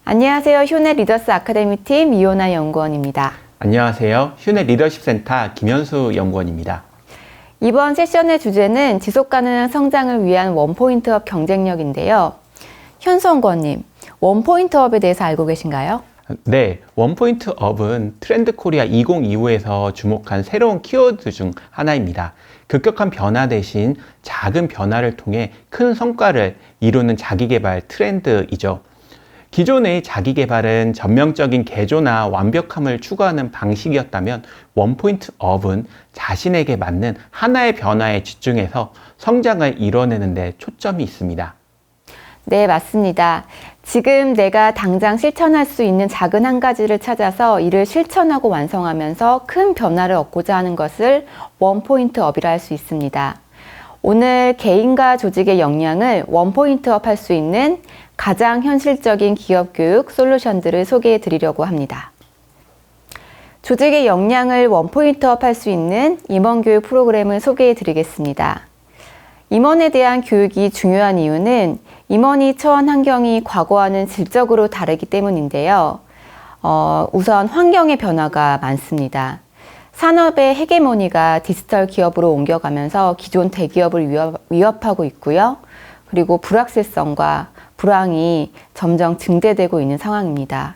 안녕하세요. 휴넷 리더스 아카데미 팀 이호나 연구원입니다. 안녕하세요. 휴넷 리더십센터 김현수 연구원입니다. 이번 세션의 주제는 지속가능한 성장을 위한 원포인트업 경쟁력인데요. 현수 연구원님, 원포인트업에 대해서 알고 계신가요? 네, 원포인트업은 트렌드 코리아 2025에서 주목한 새로운 키워드 중 하나입니다. 급격한 변화 대신 작은 변화를 통해 큰 성과를 이루는 자기개발 트렌드이죠. 기존의 자기개발은 전면적인 개조나 완벽함을 추구하는 방식이었다면 원포인트업은 자신에게 맞는 하나의 변화에 집중해서 성장을 이뤄내는 데 초점이 있습니다. 네, 맞습니다. 지금 내가 당장 실천할 수 있는 작은 한 가지를 찾아서 이를 실천하고 완성하면서 큰 변화를 얻고자 하는 것을 원포인트업이라 할 수 있습니다. 오늘 개인과 조직의 역량을 원포인트업 할 수 있는 가장 현실적인 기업 교육 솔루션들을 소개해 드리려고 합니다. 조직의 역량을 원포인트업 할 수 있는 임원 교육 프로그램을 소개해 드리겠습니다. 임원에 대한 교육이 중요한 이유는 임원이 처한 환경이 과거와는 질적으로 다르기 때문인데요. 우선 환경의 변화가 많습니다. 산업의 헤게모니가 디지털 기업으로 옮겨가면서 기존 대기업을 위협하고 있고요. 그리고 불확실성과 불황이 점점 증대되고 있는 상황입니다.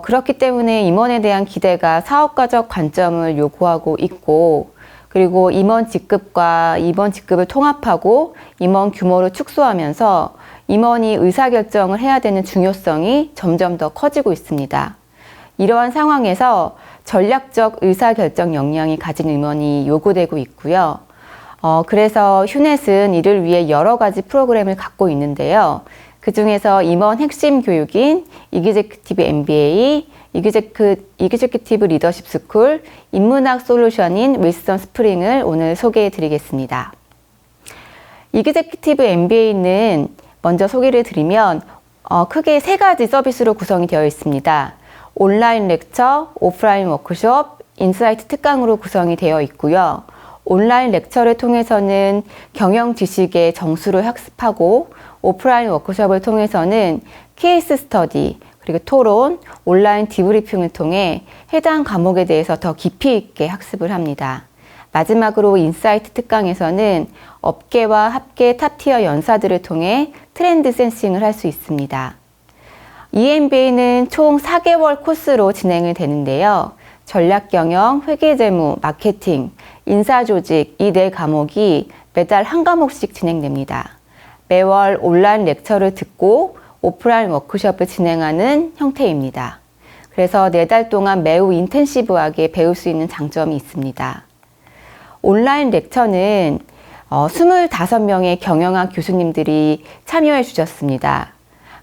그렇기 때문에 임원에 대한 기대가 사업가적 관점을 요구하고 있고, 그리고 임원 직급과 임원 직급을 통합하고 임원 규모를 축소하면서 임원이 의사결정을 해야 되는 중요성이 점점 더 커지고 있습니다. 이러한 상황에서 전략적 의사결정 역량이 가진 임원이 요구되고 있고요. 그래서 휴넷은 이를 위해 여러 가지 프로그램을 갖고 있는데요. 그 중에서 임원 핵심 교육인 이그제큐티브 MBA, 이그제큐티브 리더십 스쿨, 인문학 솔루션인 윌슨 스프링을 오늘 소개해 드리겠습니다. 이그제큐티브 MBA는 먼저 소개를 드리면 크게 세 가지 서비스로 구성이 되어 있습니다. 온라인 렉처, 오프라인 워크숍, 인사이트 특강으로 구성이 되어 있고요. 온라인 렉처를 통해서는 경영 지식의 정수를 학습하고, 오프라인 워크숍을 통해서는 케이스 스터디, 그리고 토론, 온라인 디브리핑을 통해 해당 과목에 대해서 더 깊이 있게 학습을 합니다. 마지막으로 인사이트 특강에서는 업계와 합계 탑티어 연사들을 통해 트렌드 센싱을 할 수 있습니다. 이 MBA는 총 4개월 코스로 진행이 되는데요. 전략경영, 회계재무, 마케팅, 인사조직 이 4과목이 매달 한 과목씩 진행됩니다. 매월 온라인 렉처를 듣고 오프라인 워크숍을 진행하는 형태입니다. 그래서 4달 동안 매우 인텐시브하게 배울 수 있는 장점이 있습니다. 온라인 렉처는 25명의 경영학 교수님들이 참여해 주셨습니다.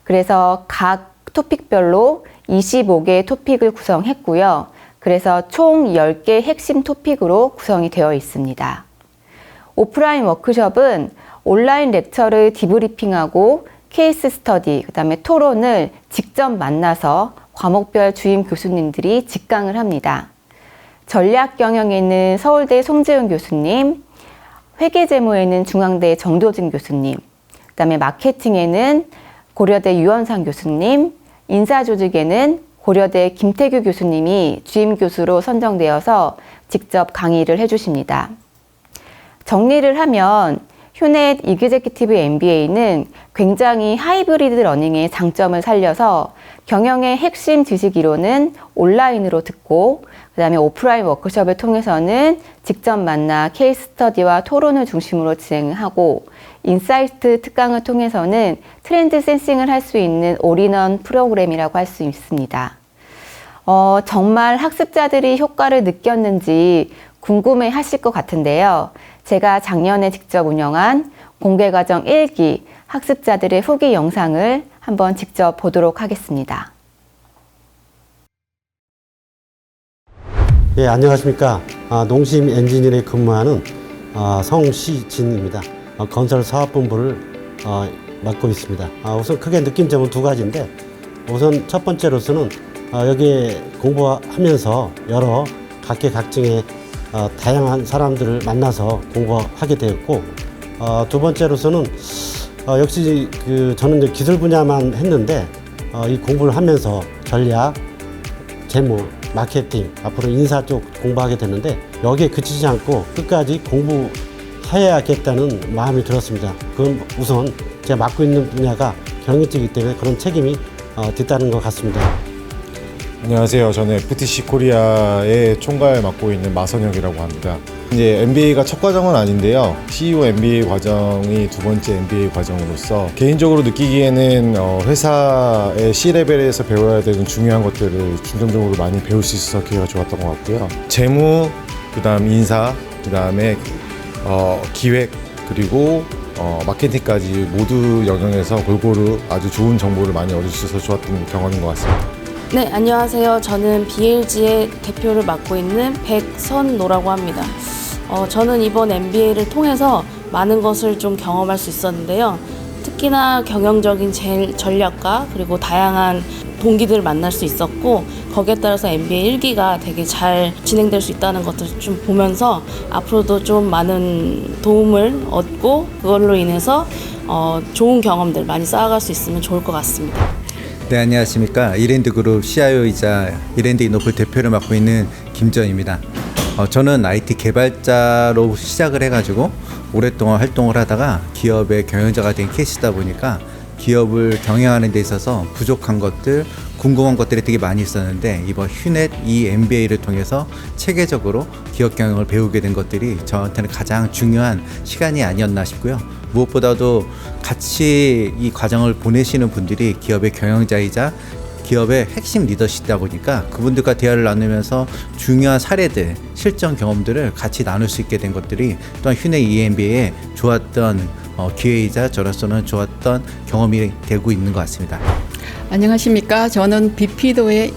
그래서 각 토픽별로 25개의 토픽을 구성했고요. 그래서 총 10개 핵심 토픽으로 구성이 되어 있습니다. 오프라인 워크숍은 온라인 렉처를 디브리핑하고 케이스 스터디, 그 다음에 토론을 직접 만나서 과목별 주임 교수님들이 직강을 합니다. 전략경영에는 서울대 송재훈 교수님, 회계재무에는 중앙대 정도진 교수님, 그 다음에 마케팅에는 고려대 유원상 교수님, 인사조직에는 고려대 김태규 교수님이 주임 교수로 선정되어서 직접 강의를 해주십니다. 정리를 하면 휴넷 이그제큐티브 MBA는 굉장히 하이브리드 러닝의 장점을 살려서 경영의 핵심 지식 이론은 온라인으로 듣고, 그 다음에 오프라인 워크숍을 통해서는 직접 만나 케이스 스터디와 토론을 중심으로 진행하고, 인사이트 특강을 통해서는 트렌드 센싱을 할 수 있는 올인원 프로그램이라고 할 수 있습니다. 정말 학습자들이 효과를 느꼈는지 궁금해 하실 것 같은데요. 제가 작년에 직접 운영한 공개과정 1기 학습자들의 후기 영상을 한번 직접 보도록 하겠습니다. 예, 안녕하십니까. 농심 엔지니어에 근무하는 성시진입니다. 건설 사업본부를 맡고 있습니다. 우선 크게 느낀 점은 2가지인데, 우선 첫 번째로서는 여기에 공부하면서 여러 각계각층의 다양한 사람들을 만나서 공부하게 되었고, 2번째로서는 역시 저는 이제 기술 분야만 했는데 이 공부를 하면서 전략, 재무, 마케팅, 앞으로 인사 쪽 공부하게 되는데 여기에 그치지 않고 끝까지 공부해야겠다는 마음이 들었습니다. 그건 우선 제가 맡고 있는 분야가 경영직이기 때문에 그런 책임이 뒤따르는 것 같습니다. 안녕하세요. 저는 FTC 코리아의 총괄 맡고 있는 마선혁이라고 합니다. 이제 MBA가 첫 과정은 아닌데요. CEO MBA 과정이 두 번째 MBA 과정으로서 개인적으로 느끼기에는 회사의 C레벨에서 배워야 되는 중요한 것들을 중점적으로 많이 배울 수 있어서 기회가 좋았던 것 같고요. 재무, 그다음 인사, 그다음에 기획, 그리고 마케팅까지 모두 영역에서 골고루 아주 좋은 정보를 많이 얻을 수 있어서 좋았던 경험인 것 같습니다. 네, 안녕하세요. 저는 BLG의 대표를 맡고 있는 백선노라고 합니다. 저는 이번 MBA를 통해서 많은 것을 좀 경험할 수 있었는데요. 특히나 경영적인 전략과 그리고 다양한 동기들을 만날 수 있었고, 거기에 따라서 MBA 1기가 되게 잘 진행될 수 있다는 것들을 좀 보면서 앞으로도 좀 많은 도움을 얻고 그걸로 인해서 좋은 경험들 많이 쌓아갈 수 있으면 좋을 것 같습니다. 네, 안녕하십니까. 이랜드그룹 CIO이자 이랜드 이노플 대표를 맡고 있는 김전입니다. 저는 IT 개발자로 시작을 해가지고 오랫동안 활동을 하다가 기업의 경영자가 된 케이스다 보니까 기업을 경영하는 데 있어서 부족한 것들, 궁금한 것들이 되게 많이 있었는데 이번 휴넷 이 MBA를 통해서 체계적으로 기업 경영을 배우게 된 것들이 저한테는 가장 중요한 시간이 아니었나 싶고요. 무엇보다도 같이 이 과정을 보내시는 분들이 기업의 경영자이자 기업의 핵심 리더시다 보니까 그분들과 대화를 나누면서 중요한 사례들, 실전 경험들을 같이 나눌 수 있게 된 것들이 또한 휴넷 EMBA에 좋았던 기회이자 저로서는 좋았던 경험이 되고 있는 것 같습니다. 안녕하십니까. 저는 비피도의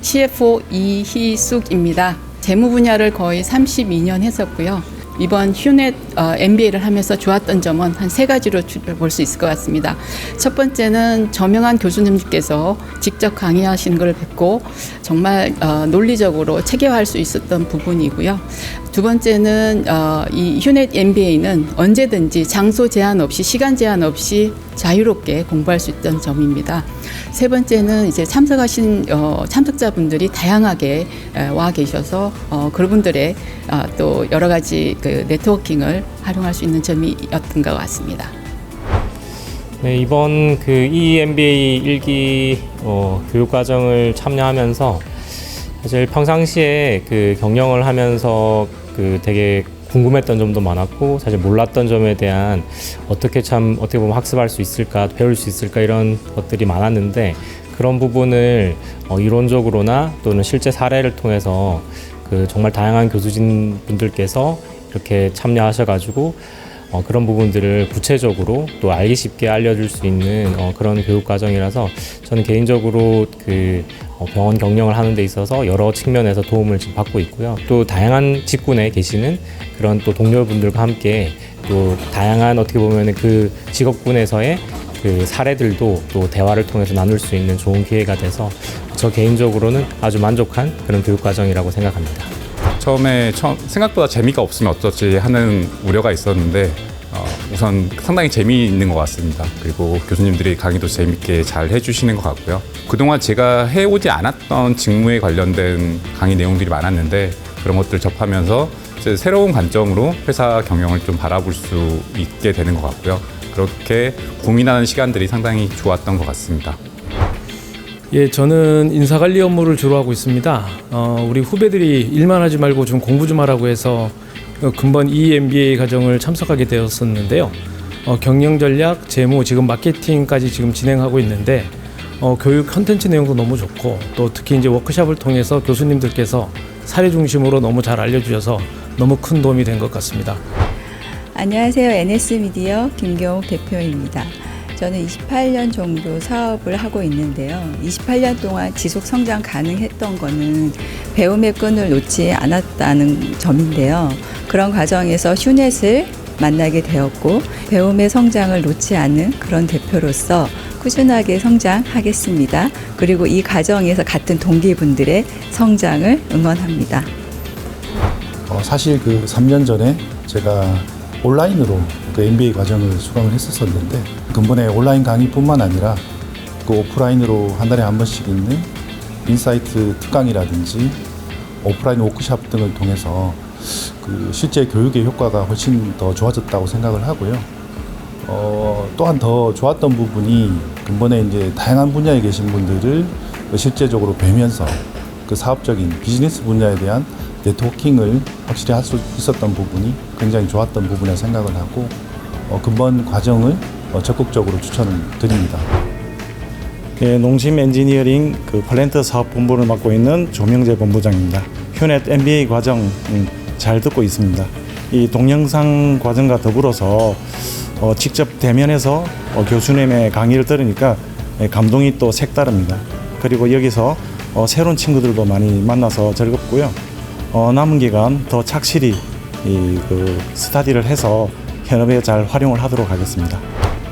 CFO 이희숙입니다. 재무 분야를 거의 32년 했었고요. 이번 휴넷 MBA를 하면서 좋았던 점은 한 3가지로 볼 수 있을 것 같습니다. 첫 번째는 저명한 교수님께서 직접 강의하시는 걸 뵙고 정말 논리적으로 체계화할 수 있었던 부분이고요. 두 번째는 이 휴넷 MBA는 언제든지 장소 제한 없이 시간 제한 없이 자유롭게 공부할 수 있던 점입니다. 세 번째는 이제 참석하신 참석자분들이 다양하게 와 계셔서 그분들의 또 여러 가지 그 네트워킹을 활용할 수 있는 점이었던 것 같습니다. 네, 이번 그 EMBA 1기 교육 과정을 참여하면서 사실 평상시에 그 경영을 하면서 그 되게 궁금했던 점도 많았고 사실 몰랐던 점에 대한 어떻게 보면 학습할 수 있을까, 배울 수 있을까 이런 것들이 많았는데 그런 부분을 이론적으로나 또는 실제 사례를 통해서 그 정말 다양한 교수진 분들께서 이렇게 참여하셔가지고 그런 부분들을 구체적으로 또 알기 쉽게 알려줄 수 있는 그런 교육 과정이라서 저는 개인적으로 그 병원 경영을 하는 데 있어서 여러 측면에서 도움을 지금 받고 있고요. 또 다양한 직군에 계시는 그런 또 동료분들과 함께 또 다양한 어떻게 보면 그 직업군에서의 그 사례들도 또 대화를 통해서 나눌 수 있는 좋은 기회가 돼서 저 개인적으로는 아주 만족한 그런 교육 과정이라고 생각합니다. 처음에 생각보다 재미가 없으면 어쩌지 하는 우려가 있었는데 우선 상당히 재미있는 것 같습니다. 그리고 교수님들이 강의도 재미있게 잘 해주시는 것 같고요. 그동안 제가 해오지 않았던 직무에 관련된 강의 내용들이 많았는데 그런 것들을 접하면서 이제 새로운 관점으로 회사 경영을 좀 바라볼 수 있게 되는 것 같고요. 그렇게 고민하는 시간들이 상당히 좋았던 것 같습니다. 예, 저는 인사관리 업무를 주로 하고 있습니다. 우리 후배들이 일만 하지 말고 좀 공부 좀 하라고 해서 근본 EMBA 과정을 참석하게 되었었는데요. 경영 전략, 재무, 지금 마케팅까지 지금 진행하고 있는데 교육 컨텐츠 내용도 너무 좋고 또 특히 이제 워크숍을 통해서 교수님들께서 사례 중심으로 너무 잘 알려주셔서 너무 큰 도움이 된 것 같습니다. 안녕하세요. NS미디어 김경욱 대표입니다. 저는 28년 정도 사업을 하고 있는데요. 28년 동안 지속 성장 가능했던 거는 배움의 끈을 놓지 않았다는 점인데요. 그런 과정에서 휴넷을 만나게 되었고 배움의 성장을 놓지 않는 그런 대표로서 꾸준하게 성장하겠습니다. 그리고 이 과정에서 같은 동기분들의 성장을 응원합니다. 사실 그 3년 전에 제가 온라인으로 그 MBA 과정을 수강을 했었었는데 근본에 온라인 강의뿐만 아니라 그 오프라인으로 한 달에 한 번씩 있는 인사이트 특강이라든지 오프라인 워크숍 등을 통해서 그 실제 교육의 효과가 훨씬 더 좋아졌다고 생각을 하고요. 또한 더 좋았던 부분이 근본에 이제 다양한 분야에 계신 분들을 실제적으로 뵈면서 그 사업적인 비즈니스 분야에 대한 네트워킹을 확실히 할 수 있었던 부분이 굉장히 좋았던 부분이라 생각을 하고 근본 과정을 적극적으로 추천을 드립니다. 네, 농심 엔지니어링 그 플랜트 사업 본부를 맡고 있는 조명재 본부장입니다. 휴넷 MBA 과정 잘 듣고 있습니다. 이 동영상 과정과 더불어서 직접 대면해서 교수님의 강의를 들으니까 감동이 또 색다릅니다. 그리고 여기서 새로운 친구들도 많이 만나서 즐겁고요. 남은 기간 더 착실히 그 스터디를 해서 현업에 잘 활용을 하도록 하겠습니다.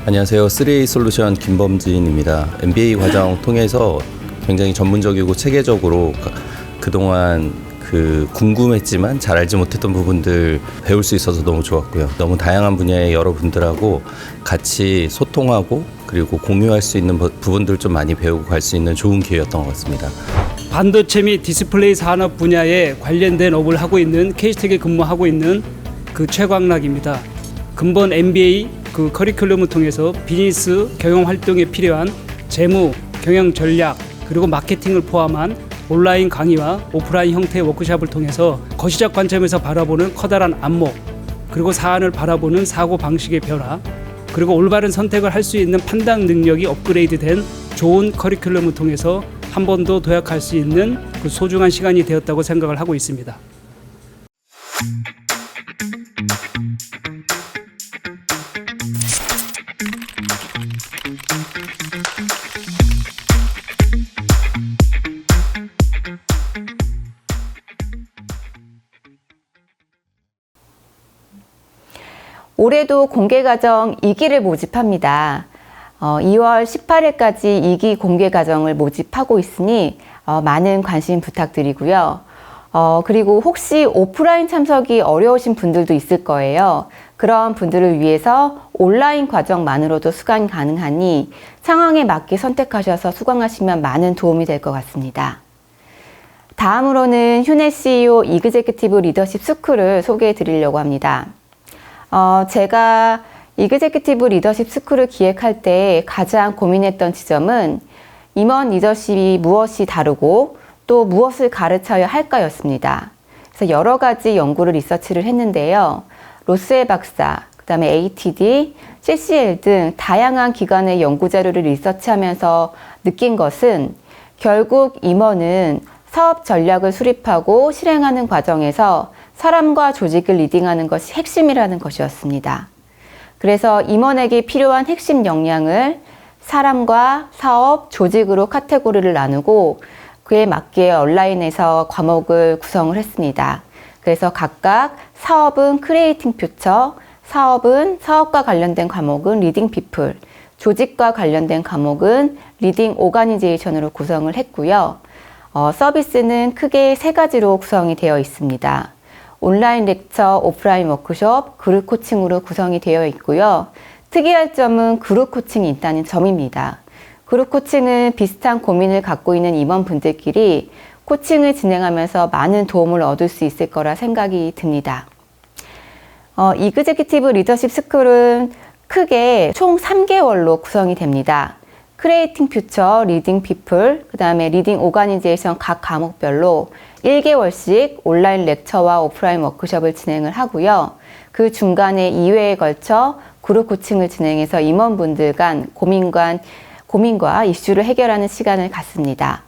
안녕하세요. 3A 솔루션 김범진입니다. MBA 과정 통해서 굉장히 전문적이고 체계적으로 그동안 궁금했지만 잘 알지 못했던 부분들 배울 수 있어서 너무 좋았고요. 너무 다양한 분야의 여러분들하고 같이 소통하고 그리고 공유할 수 있는 부분들 좀 많이 배우고 갈 수 있는 좋은 기회였던 것 같습니다. 반도체 및 디스플레이 산업 분야에 관련된 업을 하고 있는 K스텍에 근무하고 있는 그 최광락입니다. 근본 MBA 그 커리큘럼을 통해서 비즈니스 경영 활동에 필요한 재무, 경영 전략 그리고 마케팅을 포함한 온라인 강의와 오프라인 형태의 워크숍을 통해서 거시적 관점에서 바라보는 커다란 안목, 그리고 사안을 바라보는 사고 방식의 변화, 그리고 올바른 선택을 할 수 있는 판단 능력이 업그레이드된 좋은 커리큘럼을 통해서 한 번 더 도약할 수 있는 그 소중한 시간이 되었다고 생각을 하고 있습니다. 올해도 공개과정 2기를 모집합니다. 2월 18일까지 2기 공개과정을 모집하고 있으니 많은 관심 부탁드리고요. 그리고 혹시 오프라인 참석이 어려우신 분들도 있을 거예요. 그런 분들을 위해서 온라인 과정만으로도 수강 가능하니 상황에 맞게 선택하셔서 수강하시면 많은 도움이 될 것 같습니다. 다음으로는 휴넷 CEO 이그제큐티브 리더십 스쿨을 소개해 드리려고 합니다. 제가 이그제큐티브 리더십 스쿨을 기획할 때 가장 고민했던 지점은 임원 리더십이 무엇이 다르고 또 무엇을 가르쳐야 할까였습니다. 그래서 여러 가지 연구를 리서치를 했는데요. 로스의 박사, 그 다음에 ATD, CCL 등 다양한 기관의 연구 자료를 리서치하면서 느낀 것은 결국 임원은 사업 전략을 수립하고 실행하는 과정에서 사람과 조직을 리딩하는 것이 핵심이라는 것이었습니다. 그래서 임원에게 필요한 핵심 역량을 사람과 사업, 조직으로 카테고리를 나누고 그에 맞게 온라인에서 과목을 구성을 했습니다. 그래서 각각 사업은 크리에이팅 퓨처, 사업은 사업과 관련된 과목은 리딩 피플, 조직과 관련된 과목은 리딩 오가니제이션으로 구성을 했고요. 서비스는 크게 3가지로 구성이 되어 있습니다. 온라인 렉처, 오프라인 워크숍, 그룹 코칭으로 구성이 되어 있고요. 특이할 점은 그룹 코칭이 있다는 점입니다. 그룹 코칭은 비슷한 고민을 갖고 있는 임원분들끼리 코칭을 진행하면서 많은 도움을 얻을 수 있을 거라 생각이 듭니다. 이그제큐티브 리더십 스쿨은 크게 총 3개월로 구성이 됩니다. 크리에이팅 퓨처, 리딩 피플, 그 다음에 리딩 오가니제이션 각 과목별로 1개월씩 온라인 렉처와 오프라인 워크숍을 진행을 하고요. 그 중간에 2회에 걸쳐 그룹 코칭을 진행해서 임원분들 간 고민과 이슈를 해결하는 시간을 갖습니다.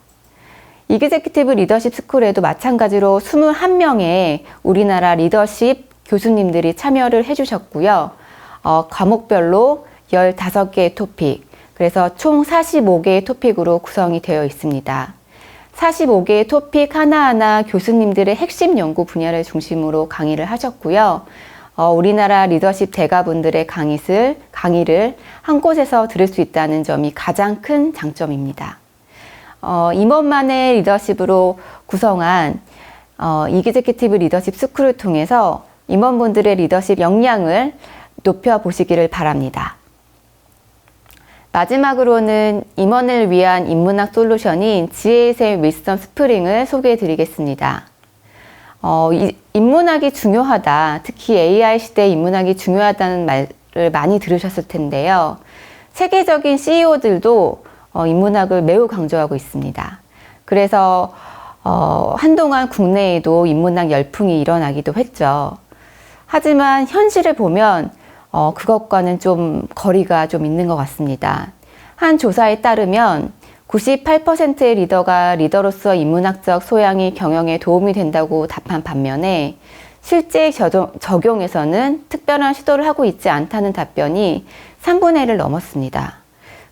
이그제큐티브 리더십 스쿨에도 마찬가지로 21명의 우리나라 리더십 교수님들이 참여를 해주셨고요. 과목별로 15개의 토픽, 그래서 총 45개의 토픽으로 구성이 되어 있습니다. 45개의 토픽 하나하나 교수님들의 핵심 연구 분야를 중심으로 강의를 하셨고요. 우리나라 리더십 대가분들의 강의를 한 곳에서 들을 수 있다는 점이 가장 큰 장점입니다. 임원만의 리더십으로 구성한 이그제큐티브 리더십 스쿨을 통해서 임원분들의 리더십 역량을 높여보시기를 바랍니다. 마지막으로는 임원을 위한 인문학 솔루션인 GSM 위스덤 스프링을 소개해 드리겠습니다. 인문학이 중요하다, 특히 AI 시대에 인문학이 중요하다는 말을 많이 들으셨을 텐데요. 세계적인 CEO들도 인문학을 매우 강조하고 있습니다. 그래서 한동안 국내에도 인문학 열풍이 일어나기도 했죠. 하지만 현실을 보면 그것과는 좀 거리가 좀 있는 것 같습니다. 한 조사에 따르면 98%의 리더가 리더로서 인문학적 소양이 경영에 도움이 된다고 답한 반면에 실제 적용에서는 특별한 시도를 하고 있지 않다는 답변이 3분의 1을 넘었습니다.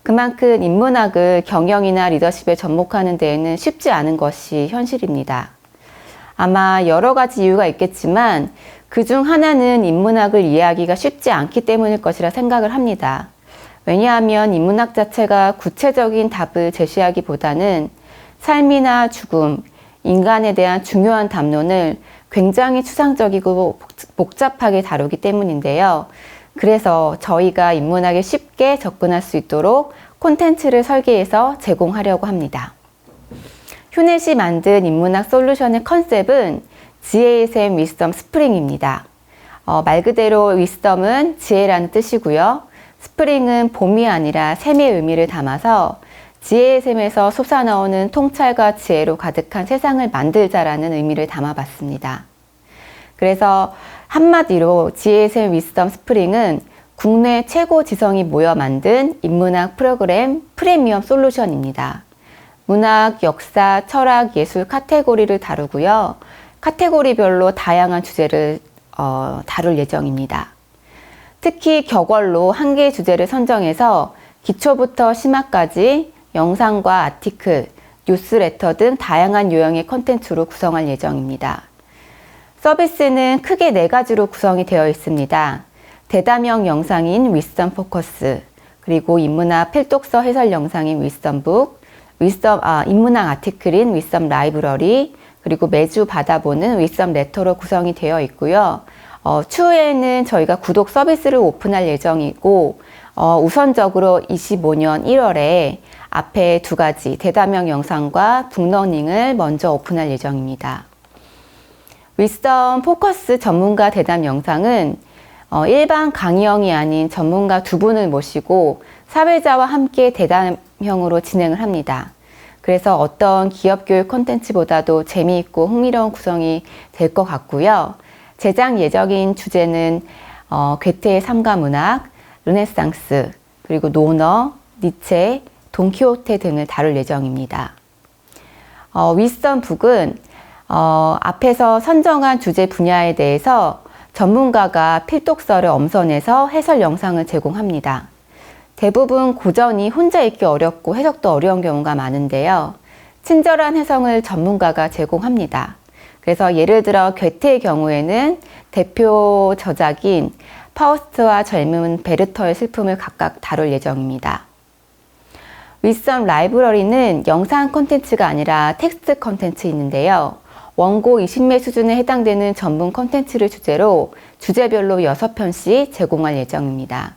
그만큼 인문학을 경영이나 리더십에 접목하는 데에는 쉽지 않은 것이 현실입니다. 아마 여러 가지 이유가 있겠지만 그중 하나는 인문학을 이해하기가 쉽지 않기 때문일 것이라 생각을 합니다. 왜냐하면 인문학 자체가 구체적인 답을 제시하기보다는 삶이나 죽음, 인간에 대한 중요한 담론을 굉장히 추상적이고 복잡하게 다루기 때문인데요. 그래서 저희가 인문학에 쉽게 접근할 수 있도록 콘텐츠를 설계해서 제공하려고 합니다. 휴넷이 만든 인문학 솔루션의 컨셉은 GSM 위스덤 스프링입니다. 말 그대로 위스덤은 지혜라는 뜻이고요. 스프링은 봄이 아니라 샘의 의미를 담아서 GSM에서 솟아나오는 통찰과 지혜로 가득한 세상을 만들자라는 의미를 담아봤습니다. 그래서 한마디로 GSM 위스덤 스프링은 국내 최고 지성이 모여 만든 인문학 프로그램 프리미엄 솔루션입니다. 문학, 역사, 철학, 예술 카테고리를 다루고요. 카테고리별로 다양한 주제를 다룰 예정입니다. 특히 격월로 한 개의 주제를 선정해서 기초부터 심화까지 영상과 아티클, 뉴스레터 등 다양한 유형의 콘텐츠로 구성할 예정입니다. 서비스는 크게 4가지로 구성이 되어 있습니다. 대담형 영상인 위스덤 포커스, 그리고 인문학 필독서 해설 영상인 위스덤북, 인문학 아티클인 위스덤 라이브러리, 그리고 매주 받아보는 위스덤 레터로 구성이 되어 있고요. 추후에는 저희가 구독 서비스를 오픈할 예정이고 우선적으로 25년 1월에 앞에 2가지 대담형 영상과 북러닝을 먼저 오픈할 예정입니다. 위스덤 포커스 전문가 대담 영상은 일반 강의형이 아닌 전문가 2분을 모시고 사회자와 함께 대담형으로 진행을 합니다. 그래서 어떤 기업 교육 콘텐츠보다도 재미있고 흥미로운 구성이 될 것 같고요. 제작 예정인 주제는 괴테의 삶과 문학, 르네상스, 그리고 노너, 니체, 돈키호테 등을 다룰 예정입니다. 위스덤 북은 앞에서 선정한 주제 분야에 대해서 전문가가 필독서를 엄선해서 해설 영상을 제공합니다. 대부분 고전이 혼자 읽기 어렵고 해석도 어려운 경우가 많은데요. 친절한 해석을 전문가가 제공합니다. 그래서 예를 들어 괴테의 경우에는 대표 저작인 파우스트와 젊은 베르터의 슬픔을 각각 다룰 예정입니다. 위스덤 라이브러리는 영상 콘텐츠가 아니라 텍스트 콘텐츠인데요. 원고 20매 수준에 해당되는 전문 콘텐츠를 주제로 주제별로 6편씩 제공할 예정입니다.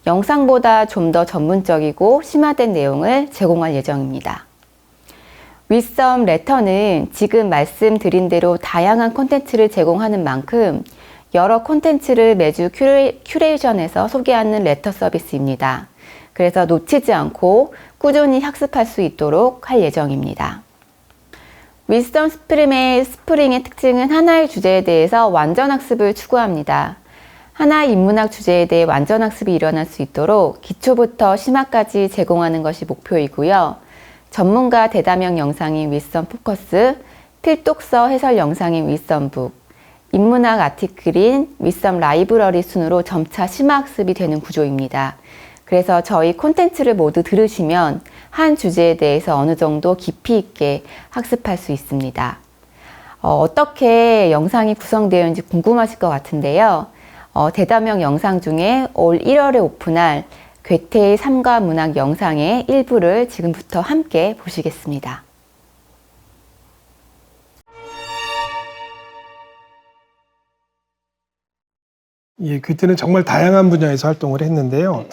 영상보다 좀 더 전문적이고 심화된 내용을 제공할 예정입니다. 위스덤 레터는 지금 말씀드린 대로 다양한 콘텐츠를 제공하는 만큼 여러 콘텐츠를 매주 큐레이션해서 소개하는 레터 서비스입니다. 그래서 놓치지 않고 꾸준히 학습할 수 있도록 할 예정입니다. 위스덤 스프링의 특징은 하나의 주제에 대해서 완전 학습을 추구합니다. 하나의 인문학 주제에 대해 완전 학습이 일어날 수 있도록 기초부터 심화까지 제공하는 것이 목표이고요. 전문가 대담형 영상인 위스덤 포커스, 필독서 해설 영상인 위스덤북, 인문학 아티클인 위스덤 라이브러리 순으로 점차 심화학습이 되는 구조입니다. 그래서 저희 콘텐츠를 모두 들으시면 한 주제에 대해서 어느 정도 깊이 있게 학습할 수 있습니다. 어떻게 영상이 구성되어 있는지 궁금하실 것 같은데요. 대담형 영상 중에 올 1월에 오픈할 괴테의 삶과 문학 영상의 일부를 지금부터 함께 보시겠습니다. 예, 괴테는 정말 다양한 분야에서 활동을 했는데요.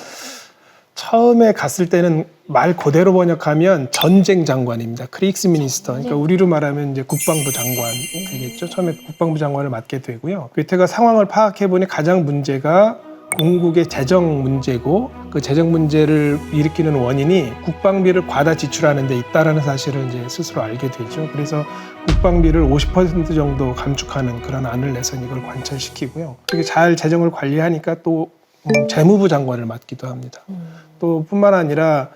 처음에 갔을 때는 말 그대로 번역하면 전쟁 장관입니다. 크릭스 미니스터. 그러니까 우리로 말하면 이제 국방부 장관 되겠죠. 처음에 국방부 장관을 맡게 되고요. 괴테가 상황을 파악해 보니 가장 문제가 공국의 재정 문제고 그 재정 문제를 일으키는 원인이 국방비를 과다 지출하는 데 있다라는 사실을 이제 스스로 알게 되죠. 그래서 국방비를 50% 정도 감축하는 그런 안을 내서 이걸 관철시키고요. 그렇게 잘 재정을 관리하니까 또 재무부 장관을 맡기도 합니다. 또 뿐만 아니라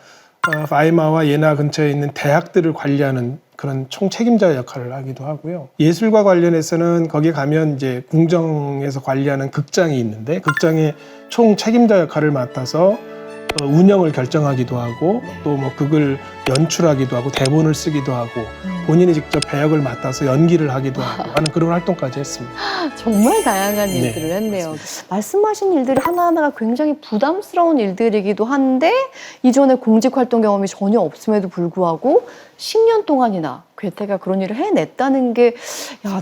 바이마와 예나 근처에 있는 대학들을 관리하는 그런 총책임자 역할을 하기도 하고요. 예술과 관련해서는 거기에 가면 이제 궁정에서 관리하는 극장이 있는데 극장의 총책임자 역할을 맡아서 운영을 결정하기도 하고 또 뭐 극을 연출하기도 하고 대본을 쓰기도 하고 본인이 직접 배역을 맡아서 연기를 하기도 하고 하는 그런 활동까지 했습니다. 정말 다양한 일들을 했네요. 말씀하신 일들이 하나하나가 굉장히 부담스러운 일들이기도 한데 이전에 공직 활동 경험이 전혀 없음에도 불구하고 10년 동안이나 괴테가 그런 일을 해냈다는 게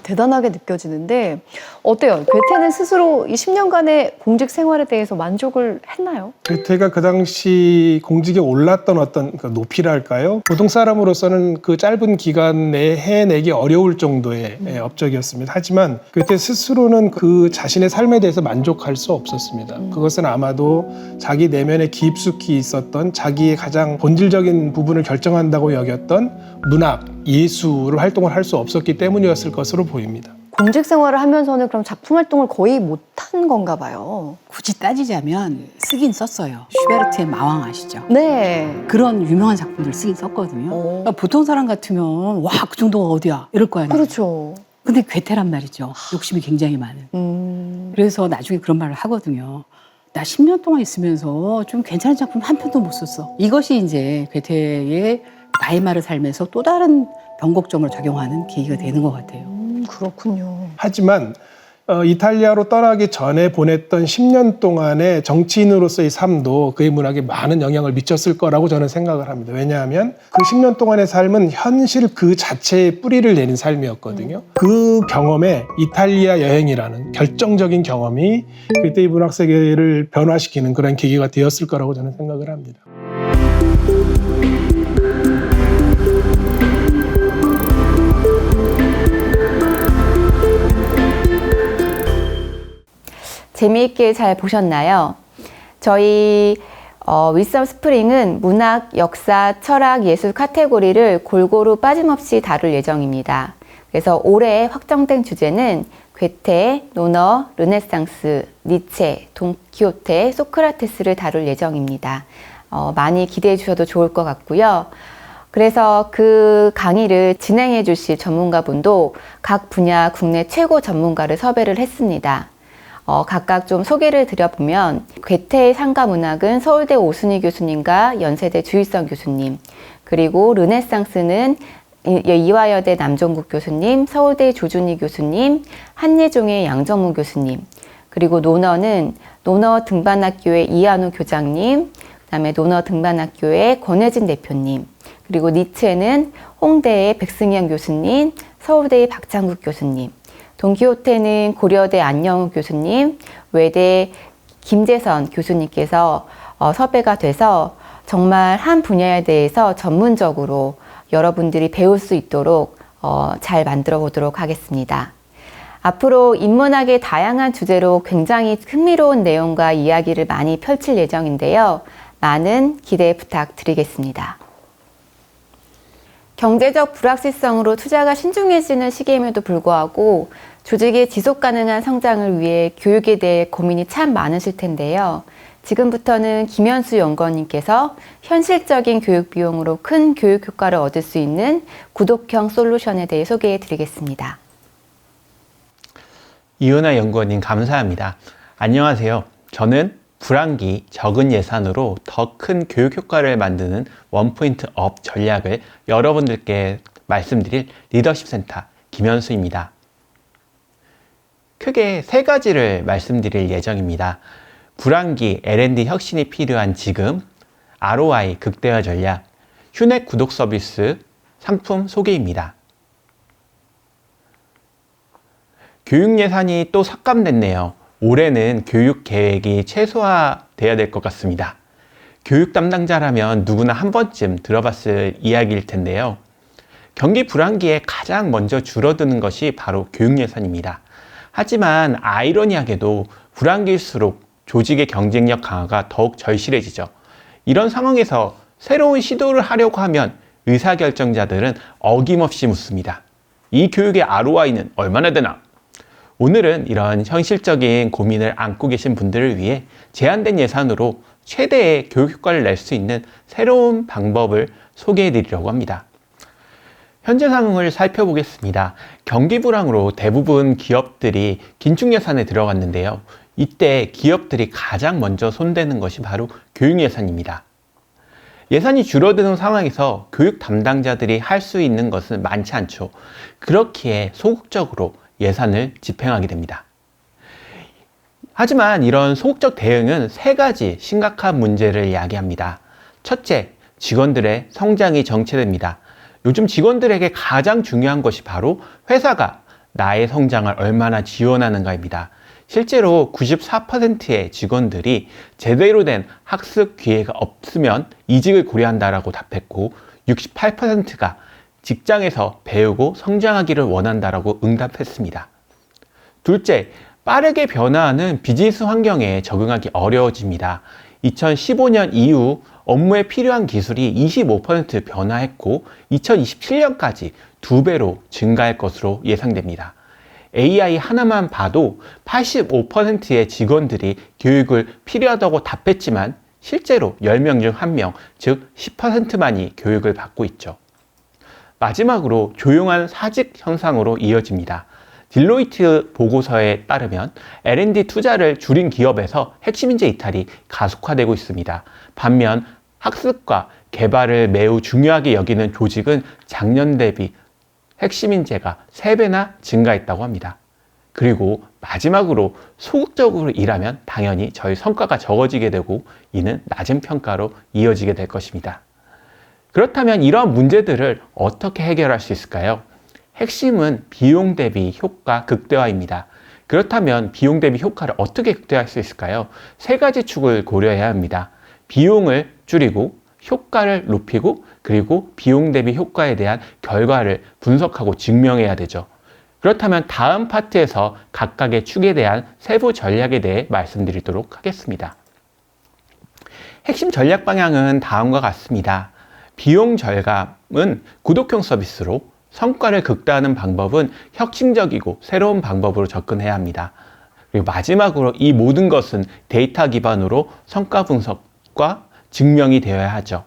대단하게 느껴지는데 어때요? 괴테는 스스로 이 10년간의 공직 생활에 대해서 만족을 했나요? 괴테가 그 당시 공직에 올랐던 어떤 높이랄까요? 보통 사람으로서는 그 짧은 기간 내에 해내기 어려울 정도의 업적이었습니다. 하지만 괴테 스스로는 그 자신의 삶에 대해서 만족할 수 없었습니다. 그것은 아마도 자기 내면에 깊숙이 있었던 자기의 가장 본질적인 부분을 결정한다고 여겼던 문학, 예술을 활동을 할 수 없었기 때문이었을 것으로 보입니다. 공직 생활을 하면서는 그럼 작품 활동을 거의 못한 건가 봐요. 굳이 따지자면 쓰긴 썼어요. 슈베르트의 마왕 아시죠? 네. 그런 유명한 작품들 쓰긴 썼거든요. 그러니까 보통 사람 같으면 와, 그 정도가 어디야 이럴 거 아니에요. 그렇죠. 근데 괴테란 말이죠. 욕심이 굉장히 많은. 그래서 나중에 그런 말을 하거든요. 나 10년 동안 있으면서 좀 괜찮은 작품 한 편도 못 썼어. 이것이 이제 괴테의 바이마르 삶에서 또 다른 변곡점을 적용하는 계기가 되는 것 같아요. 그렇군요. 하지만 이탈리아로 떠나기 전에 보냈던 10년 동안의 정치인으로서의 삶도 그의 문학에 많은 영향을 미쳤을 거라고 저는 생각을 합니다. 왜냐하면 그 10년 동안의 삶은 현실 그 자체의 뿌리를 내린 삶이었거든요. 그 경험에 이탈리아 여행이라는 결정적인 경험이 그때의 문학 세계를 변화시키는 그런 계기가 되었을 거라고 저는 생각을 합니다. 재미있게 잘 보셨나요? 저희 위썸 스프링은 문학, 역사, 철학, 예술 카테고리를 골고루 빠짐없이 다룰 예정입니다. 그래서 올해 확정된 주제는 괴테, 노너, 르네상스, 니체, 돈키호테, 소크라테스를 다룰 예정입니다. 많이 기대해 주셔도 좋을 것 같고요. 그래서 그 강의를 진행해 주실 전문가분도 각 분야 국내 최고 전문가를 섭외를 했습니다. 각각 좀 소개를 드려보면 괴테의 상가 문학은 서울대 오순희 교수님과 연세대 주일성 교수님, 그리고 르네상스는 이화여대 남종국 교수님, 서울대 조준희 교수님, 한예종의 양정문 교수님, 그리고 노너는 노너 등반학교의 이한우 교장님, 그다음에 노너 등반학교의 권혜진 대표님, 그리고 니체는 홍대의 백승현 교수님, 서울대의 박창국 교수님, 돈키호테는 고려대 안영우 교수님, 외대 김재선 교수님께서 섭외가 돼서 정말 한 분야에 대해서 전문적으로 여러분들이 배울 수 있도록 잘 만들어 보도록 하겠습니다. 앞으로 인문학의 다양한 주제로 굉장히 흥미로운 내용과 이야기를 많이 펼칠 예정인데요. 많은 기대 부탁드리겠습니다. 경제적 불확실성으로 투자가 신중해지는 시기임에도 불구하고 조직의 지속 가능한 성장을 위해 교육에 대해 고민이 참 많으실 텐데요. 지금부터는 김현수 연구원님께서 현실적인 교육 비용으로 큰 교육 효과를 얻을 수 있는 구독형 솔루션에 대해 소개해 드리겠습니다. 이은하 연구원님 감사합니다. 안녕하세요. 저는 불황기 적은 예산으로 더 큰 교육 효과를 만드는 원포인트 업 전략을 여러분들께 말씀드릴 리더십 센터 김현수입니다. 크게 세 가지를 말씀드릴 예정입니다. 불황기 L&D 혁신이 필요한 지금, ROI 극대화 전략, 휴넷 구독 서비스 상품 소개입니다. 교육 예산이 또 삭감됐네요. 올해는 교육 계획이 최소화돼야 될 것 같습니다. 교육 담당자라면 누구나 한 번쯤 들어봤을 이야기일 텐데요. 경기 불황기에 가장 먼저 줄어드는 것이 바로 교육 예산입니다. 하지만 아이러니하게도 불황기일수록 조직의 경쟁력 강화가 더욱 절실해지죠. 이런 상황에서 새로운 시도를 하려고 하면 의사결정자들은 어김없이 묻습니다. 이 교육의 ROI는 얼마나 되나? 오늘은 이런 현실적인 고민을 안고 계신 분들을 위해 제한된 예산으로 최대의 교육 효과를 낼 수 있는 새로운 방법을 소개해 드리려고 합니다. 현재 상황을 살펴보겠습니다. 경기 불황으로 대부분 기업들이 긴축 예산에 들어갔는데요. 이때 기업들이 가장 먼저 손대는 것이 바로 교육 예산입니다. 예산이 줄어드는 상황에서 교육 담당자들이 할 수 있는 것은 많지 않죠. 그렇기에 소극적으로 예산을 집행하게 됩니다. 하지만 이런 소극적 대응은 세 가지 심각한 문제를 이야기합니다. 첫째, 직원들의 성장이 정체됩니다. 요즘 직원들에게 가장 중요한 것이 바로 회사가 나의 성장을 얼마나 지원하는가입니다. 실제로 94%의 직원들이 제대로 된 학습 기회가 없으면 이직을 고려한다라고 답했고 68%가 직장에서 배우고 성장하기를 원한다라고 응답했습니다. 둘째, 빠르게 변화하는 비즈니스 환경에 적응하기 어려워집니다. 2015년 이후 업무에 필요한 기술이 25% 변화했고 2027년까지 2배로 증가할 것으로 예상됩니다. AI 하나만 봐도 85%의 직원들이 교육을 필요하다고 답했지만 실제로 10명 중 1명, 즉 10%만이 교육을 받고 있죠. 마지막으로 조용한 사직 현상으로 이어집니다. 딜로이트 보고서에 따르면 R&D 투자를 줄인 기업에서 핵심 인재 이탈이 가속화되고 있습니다. 반면 학습과 개발을 매우 중요하게 여기는 조직은 작년 대비 핵심 인재가 3배나 증가했다고 합니다. 그리고 마지막으로 소극적으로 일하면 당연히 저희 성과가 적어지게 되고 이는 낮은 평가로 이어지게 될 것입니다. 그렇다면 이러한 문제들을 어떻게 해결할 수 있을까요? 핵심은 비용 대비 효과 극대화입니다. 그렇다면 비용 대비 효과를 어떻게 극대화할 수 있을까요? 세 가지 축을 고려해야 합니다. 비용을 줄이고 효과를 높이고 그리고 비용 대비 효과에 대한 결과를 분석하고 증명해야 되죠. 그렇다면 다음 파트에서 각각의 축에 대한 세부 전략에 대해 말씀드리도록 하겠습니다. 핵심 전략 방향은 다음과 같습니다. 비용 절감은 구독형 서비스로, 성과를 극대화하는 방법은 혁신적이고 새로운 방법으로 접근해야 합니다. 그리고 마지막으로 이 모든 것은 데이터 기반으로 성과 분석과 증명이 되어야 하죠.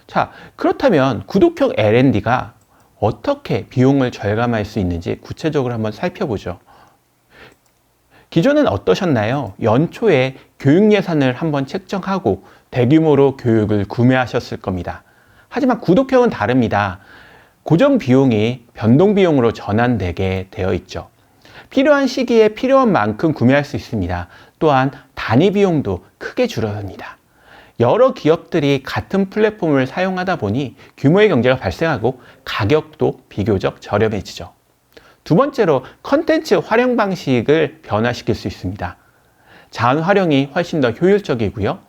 자, 그렇다면 구독형 L&D가 어떻게 비용을 절감할 수 있는지 구체적으로 한번 살펴보죠. 기존은 어떠셨나요? 연초에 교육 예산을 한번 책정하고 대규모로 교육을 구매하셨을 겁니다. 하지만 구독형은 다릅니다. 고정 비용이 변동 비용으로 전환되게 되어 있죠. 필요한 시기에 필요한 만큼 구매할 수 있습니다. 또한 단위 비용도 크게 줄어듭니다. 여러 기업들이 같은 플랫폼을 사용하다 보니 규모의 경제가 발생하고 가격도 비교적 저렴해지죠. 두 번째로 컨텐츠 활용 방식을 변화시킬 수 있습니다. 자원 활용이 훨씬 더 효율적이고요.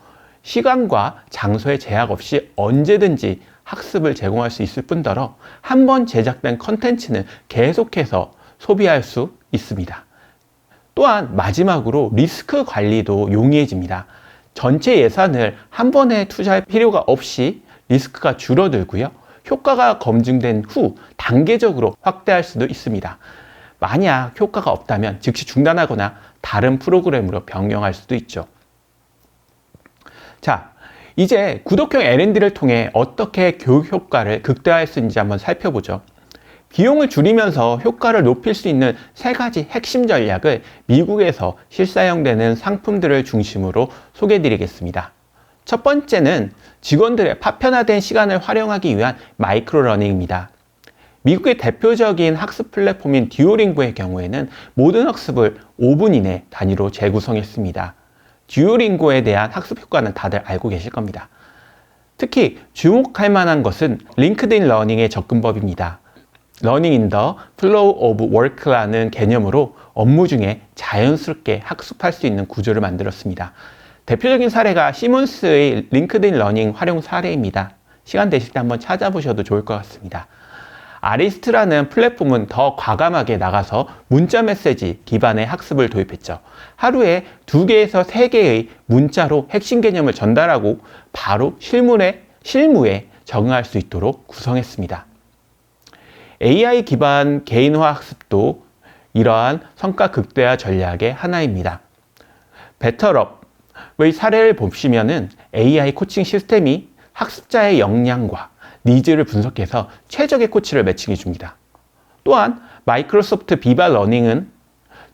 시간과 장소의 제약 없이 언제든지 학습을 제공할 수 있을 뿐더러 한 번 제작된 컨텐츠는 계속해서 소비할 수 있습니다. 또한 마지막으로 리스크 관리도 용이해집니다. 전체 예산을 한 번에 투자할 필요가 없이 리스크가 줄어들고요. 효과가 검증된 후 단계적으로 확대할 수도 있습니다. 만약 효과가 없다면 즉시 중단하거나 다른 프로그램으로 변경할 수도 있죠. 자, 이제 구독형 L&D를 통해 어떻게 교육 효과를 극대화할 수 있는지 한번 살펴보죠. 비용을 줄이면서 효과를 높일 수 있는 세 가지 핵심 전략을 미국에서 실사용되는 상품들을 중심으로 소개해 드리겠습니다. 첫 번째는 직원들의 파편화된 시간을 활용하기 위한 마이크로러닝입니다. 미국의 대표적인 학습 플랫폼인 듀오링고의 경우에는 모든 학습을 5분 이내 단위로 재구성했습니다. 듀오링고에 대한 학습 효과는 다들 알고 계실 겁니다. 특히 주목할 만한 것은 링크드인 러닝의 접근법입니다. Learning in the flow of work라는 개념으로 업무 중에 자연스럽게 학습할 수 있는 구조를 만들었습니다. 대표적인 사례가 시몬스의 링크드인 러닝 활용 사례입니다. 시간 되실 때 한번 찾아보셔도 좋을 것 같습니다. 아리스트라는 플랫폼은 더 과감하게 나가서 문자 메시지 기반의 학습을 도입했죠. 하루에 2개에서 3개의 문자로 핵심 개념을 전달하고 바로 실무에 적응할 수 있도록 구성했습니다. AI 기반 개인화 학습도 이러한 성과 극대화 전략의 하나입니다. 베터럽의 사례를 보시면은 AI 코칭 시스템이 학습자의 역량과 니즈를 분석해서 최적의 코치를 매칭해 줍니다. 또한 마이크로소프트 비바 러닝은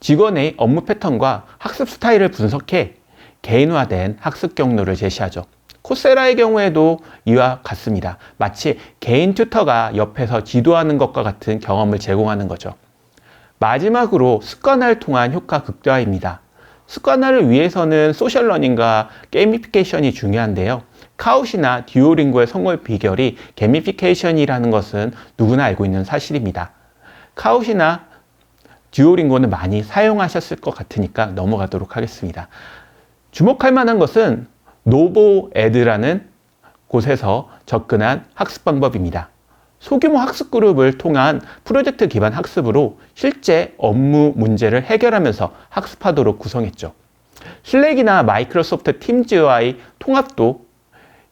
직원의 업무 패턴과 학습 스타일을 분석해 개인화된 학습 경로를 제시하죠. 코세라의 경우에도 이와 같습니다. 마치 개인 튜터가 옆에서 지도하는 것과 같은 경험을 제공하는 거죠. 마지막으로 습관화를 통한 효과 극대화입니다. 습관화를 위해서는 소셜 러닝과 게이미피케이션이 중요한데요. 카웃이나 듀오링고의 성공 비결이 게미피케이션이라는 것은 누구나 알고 있는 사실입니다. 카웃이나 듀오링고는 많이 사용하셨을 것 같으니까 넘어가도록 하겠습니다. 주목할 만한 것은 노보에드라는 곳에서 접근한 학습 방법입니다. 소규모 학습 그룹을 통한 프로젝트 기반 학습으로 실제 업무 문제를 해결하면서 학습하도록 구성했죠. 슬랙이나 마이크로소프트 팀즈와의 통합도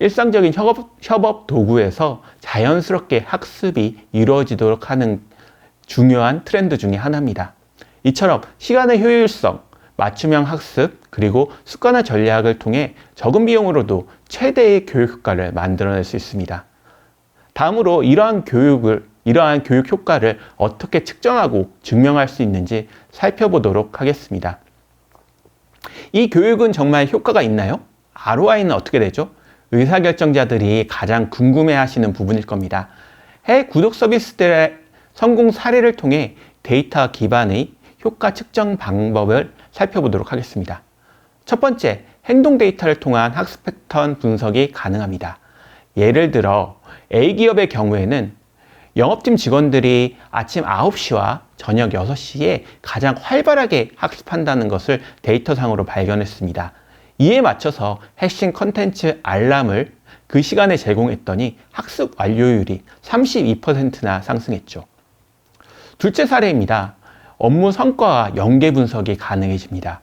일상적인 협업 도구에서 자연스럽게 학습이 이루어지도록 하는 중요한 트렌드 중에 하나입니다. 이처럼 시간의 효율성, 맞춤형 학습, 그리고 습관화 전략을 통해 적은 비용으로도 최대의 교육 효과를 만들어낼 수 있습니다. 다음으로 이러한 교육 효과를 어떻게 측정하고 증명할 수 있는지 살펴보도록 하겠습니다. 이 교육은 정말 효과가 있나요? ROI는 어떻게 되죠? 의사결정자들이 가장 궁금해하시는 부분일 겁니다. 해외 구독 서비스들의 성공 사례를 통해 데이터 기반의 효과 측정 방법을 살펴보도록 하겠습니다. 첫 번째, 행동 데이터를 통한 학습 패턴 분석이 가능합니다. 예를 들어 A기업의 경우에는 영업팀 직원들이 아침 9시와 저녁 6시에 가장 활발하게 학습한다는 것을 데이터상으로 발견했습니다. 이에 맞춰서 핵심 컨텐츠 알람을 그 시간에 제공했더니 학습 완료율이 32%나 상승했죠. 둘째 사례입니다. 업무 성과와 연계 분석이 가능해집니다.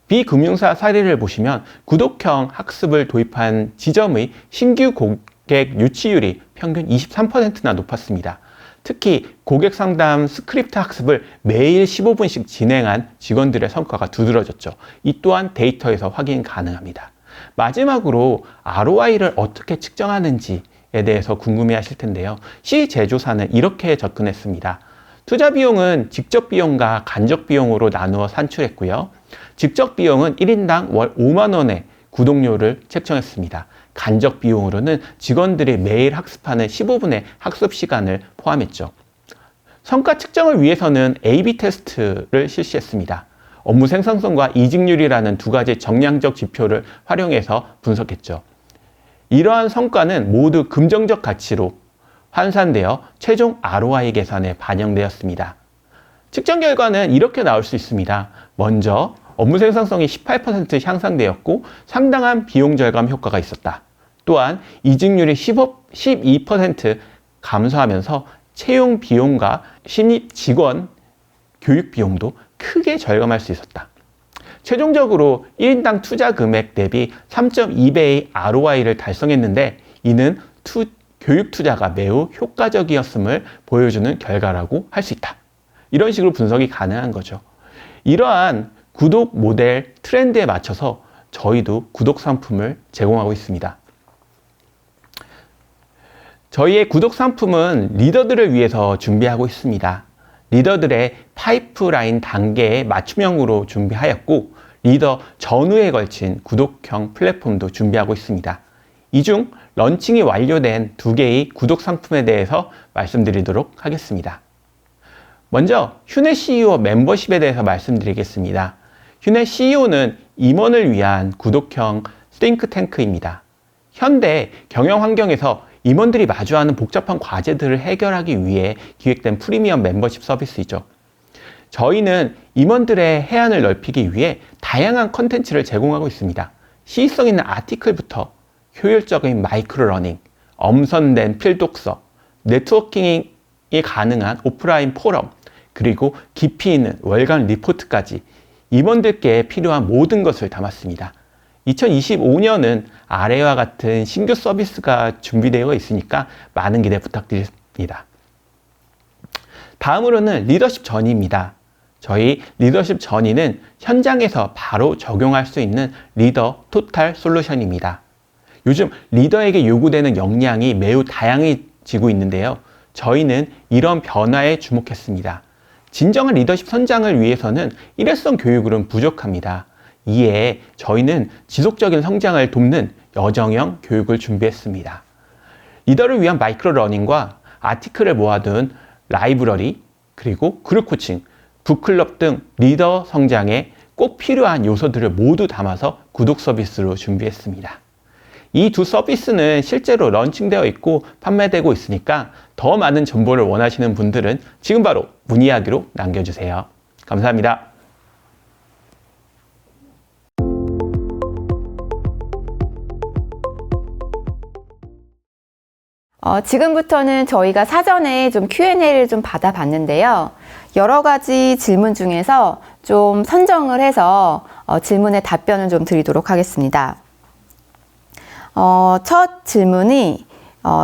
비금융사 사례를 보시면 구독형 학습을 도입한 지점의 신규 고객 유치율이 평균 23%나 높았습니다. 특히 고객 상담 스크립트 학습을 매일 15분씩 진행한 직원들의 성과가 두드러졌죠. 이 또한 데이터에서 확인 가능합니다. 마지막으로 ROI를 어떻게 측정하는지에 대해서 궁금해 하실 텐데요. C 제조사는 이렇게 접근했습니다. 투자 비용은 직접 비용과 간접 비용으로 나누어 산출했고요. 직접 비용은 1인당 월 5만 원의 구독료를 책정했습니다. 간접 비용으로는 직원들이 매일 학습하는 15분의 학습 시간을 포함했죠. 성과 측정을 위해서는 A/B 테스트를 실시했습니다. 업무 생산성과 이직률이라는 두 가지 정량적 지표를 활용해서 분석했죠. 이러한 성과는 모두 긍정적 가치로 환산되어 최종 ROI 계산에 반영되었습니다. 측정 결과는 이렇게 나올 수 있습니다. 먼저 업무 생산성이 18% 향상되었고 상당한 비용 절감 효과가 있었다. 또한 이직률이 12% 감소하면서 채용 비용과 신입 직원 교육 비용도 크게 절감할 수 있었다. 최종적으로 1인당 투자 금액 대비 3.2배의 ROI를 달성했는데 이는 교육 투자가 매우 효과적이었음을 보여주는 결과라고 할 수 있다. 이런 식으로 분석이 가능한 거죠. 이러한 구독 모델 트렌드에 맞춰서 저희도 구독 상품을 제공하고 있습니다. 저희의 구독 상품은 리더들을 위해서 준비하고 있습니다. 리더들의 파이프라인 단계에 맞춤형으로 준비하였고 리더 전후에 걸친 구독형 플랫폼도 준비하고 있습니다. 이 중 런칭이 완료된 2개의 구독 상품에 대해서 말씀드리도록 하겠습니다. 먼저 휴넷 CEO 멤버십에 대해서 말씀드리겠습니다. 휴넷 CEO는 임원을 위한 구독형 띵크탱크입니다. 현대 경영 환경에서 임원들이 마주하는 복잡한 과제들을 해결하기 위해 기획된 프리미엄 멤버십 서비스이죠. 저희는 임원들의 해안을 넓히기 위해 다양한 컨텐츠를 제공하고 있습니다. 시의성 있는 아티클부터 효율적인 마이크로 러닝, 엄선된 필독서, 네트워킹이 가능한 오프라인 포럼, 그리고 깊이 있는 월간 리포트까지 임원들께 필요한 모든 것을 담았습니다. 2025년은 아래와 같은 신규 서비스가 준비되어 있으니까 많은 기대 부탁드립니다. 다음으로는 리더십 전이입니다. 저희 리더십 전이는 현장에서 바로 적용할 수 있는 리더 토탈 솔루션입니다. 요즘 리더에게 요구되는 역량이 매우 다양해지고 있는데요. 저희는 이런 변화에 주목했습니다. 진정한 리더십 선장을 위해서는 일회성 교육으로는 부족합니다. 이에 저희는 지속적인 성장을 돕는 여정형 교육을 준비했습니다. 리더를 위한 마이크로 러닝과 아티클을 모아둔 라이브러리, 그리고 그룹 코칭, 북클럽 등 리더 성장에 꼭 필요한 요소들을 모두 담아서 구독 서비스로 준비했습니다. 이 두 서비스는 실제로 런칭되어 있고 판매되고 있으니까 더 많은 정보를 원하시는 분들은 지금 바로 문의하기로 남겨주세요. 감사합니다. 지금부터는 저희가 사전에 좀 Q&A를 좀 받아봤는데요. 여러 가지 질문 중에서 좀 선정을 해서 질문에 답변을 좀 드리도록 하겠습니다. 첫 질문이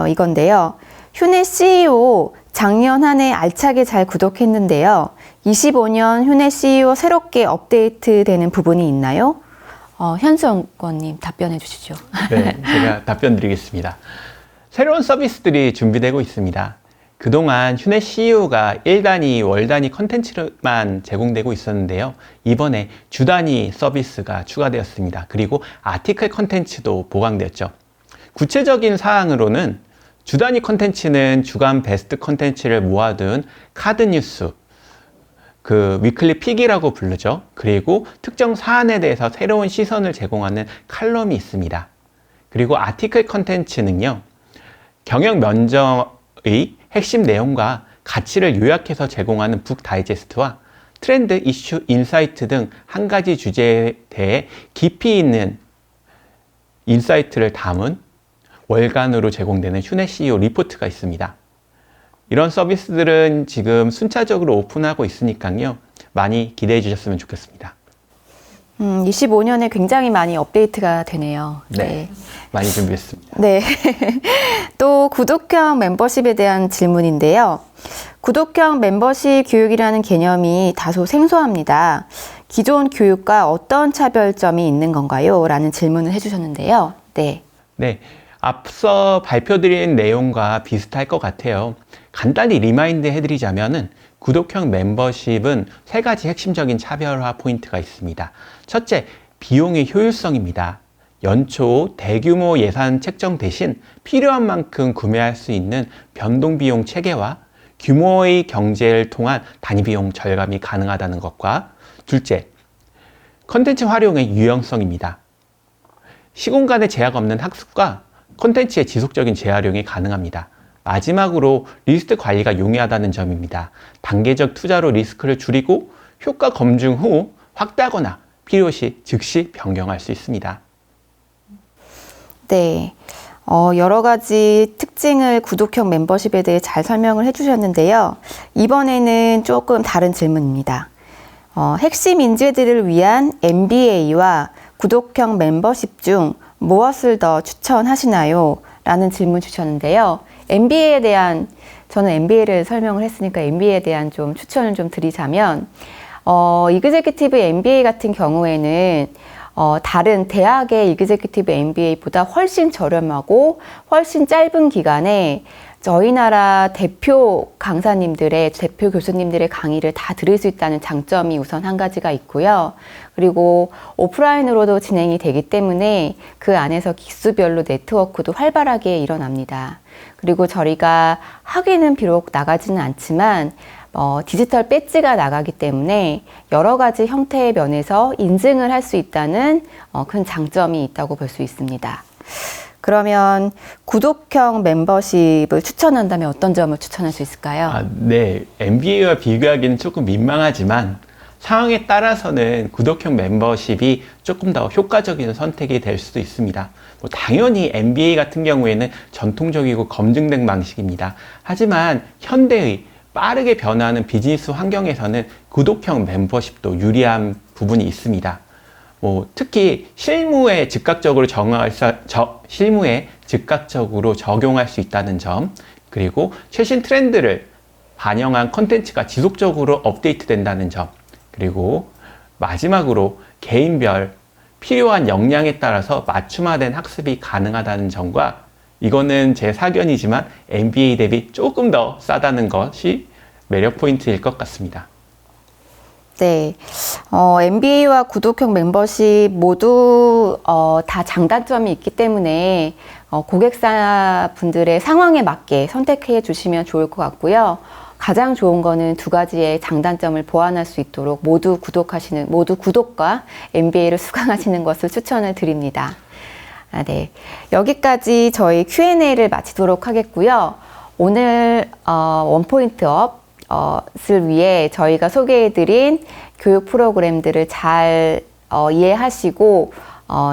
이건데요. 휴넷 CEO 작년 한 해 알차게 잘 구독했는데요. 25년 휴넷 CEO 새롭게 업데이트 되는 부분이 있나요? 현수 연구원님 답변해 주시죠. 네, 제가 답변 드리겠습니다. 새로운 서비스들이 준비되고 있습니다. 그동안 휴넷 CEO가 일 단위, 월 단위 컨텐츠만 제공되고 있었는데요. 이번에 주 단위 서비스가 추가되었습니다. 그리고 아티클 컨텐츠도 보강되었죠. 구체적인 사항으로는 주 단위 컨텐츠는 주간 베스트 컨텐츠를 모아둔 카드 뉴스, 그 위클리 픽이라고 부르죠. 그리고 특정 사안에 대해서 새로운 시선을 제공하는 칼럼이 있습니다. 그리고 아티클 컨텐츠는요, 경영 면접의 핵심 내용과 가치를 요약해서 제공하는 북 다이제스트와 트렌드, 이슈, 인사이트 등 한 가지 주제에 대해 깊이 있는 인사이트를 담은 월간으로 제공되는 휴넷 CEO 리포트가 있습니다. 이런 서비스들은 지금 순차적으로 오픈하고 있으니까요. 많이 기대해 주셨으면 좋겠습니다. 25년에 굉장히 많이 업데이트가 되네요. 네. 많이 준비했습니다. 네. 또 구독형 멤버십에 대한 질문인데요. 구독형 멤버십 교육이라는 개념이 다소 생소합니다. 기존 교육과 어떤 차별점이 있는 건가요? 라는 질문을 해주셨는데요. 네. 네. 앞서 발표드린 내용과 비슷할 것 같아요. 간단히 리마인드 해드리자면은 구독형 멤버십은 세 가지 핵심적인 차별화 포인트가 있습니다. 첫째, 비용의 효율성입니다. 연초 대규모 예산 책정 대신 필요한 만큼 구매할 수 있는 변동 비용 체계와 규모의 경제를 통한 단위 비용 절감이 가능하다는 것과, 둘째, 컨텐츠 활용의 유연성입니다. 시공간에 제약 없는 학습과 콘텐츠의 지속적인 재활용이 가능합니다. 마지막으로 리스트 관리가 용이하다는 점입니다. 단계적 투자로 리스크를 줄이고 효과 검증 후 확대하거나 필요시 즉시 변경할 수 있습니다. 네. 여러 가지 특징을 구독형 멤버십에 대해 잘 설명을 해주셨는데요. 이번에는 조금 다른 질문입니다. 핵심 인재들을 위한 MBA와 구독형 멤버십 중 무엇을 더 추천하시나요? 라는 질문 주셨는데요. MBA에 대한, 저는 MBA를 설명을 했으니까 MBA에 대한 좀 추천을 좀 드리자면, 이그제큐티브 MBA 같은 경우에는 다른 대학의 이그제큐티브 MBA보다 훨씬 저렴하고 훨씬 짧은 기간에 저희 나라 대표 강사님들의, 대표 교수님들의 강의를 다 들을 수 있다는 장점이 우선 한 가지가 있고요. 그리고 오프라인으로도 진행이 되기 때문에 그 안에서 기수별로 네트워크도 활발하게 일어납니다. 그리고 저희가 학위는 비록 나가지는 않지만 디지털 배지가 나가기 때문에 여러 가지 형태의 면에서 인증을 할 수 있다는 큰 장점이 있다고 볼 수 있습니다. 그러면 구독형 멤버십을 추천한다면 어떤 점을 추천할 수 있을까요? 네, MBA와 비교하기는 조금 민망하지만 상황에 따라서는 구독형 멤버십이 조금 더 효과적인 선택이 될 수도 있습니다. 당연히 MBA 같은 경우에는 전통적이고 검증된 방식입니다. 하지만 현대의 빠르게 변화하는 비즈니스 환경에서는 구독형 멤버십도 유리한 부분이 있습니다. 특히 실무에 즉각적으로 적용할 수 있다는 점, 그리고 최신 트렌드를 반영한 콘텐츠가 지속적으로 업데이트된다는 점, 그리고 마지막으로 개인별 필요한 역량에 따라서 맞춤화된 학습이 가능하다는 점과, 이거는 제 사견이지만 MBA 대비 조금 더 싸다는 것이 매력 포인트일 것 같습니다. 네, MBA와 구독형 멤버십 모두 다 장단점이 있기 때문에 고객사 분들의 상황에 맞게 선택해 주시면 좋을 것 같고요. 가장 좋은 거는 두 가지의 장단점을 보완할 수 있도록 모두 구독과 MBA를 수강하시는 것을 추천을 드립니다. 네, 여기까지 저희 Q&A를 마치도록 하겠고요. 오늘 원포인트 업을 위해 저희가 소개해드린 교육 프로그램들을 잘 이해하시고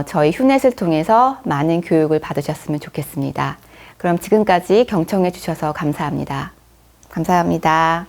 저희 휴넷을 통해서 많은 교육을 받으셨으면 좋겠습니다. 그럼 지금까지 경청해 주셔서 감사합니다. 감사합니다.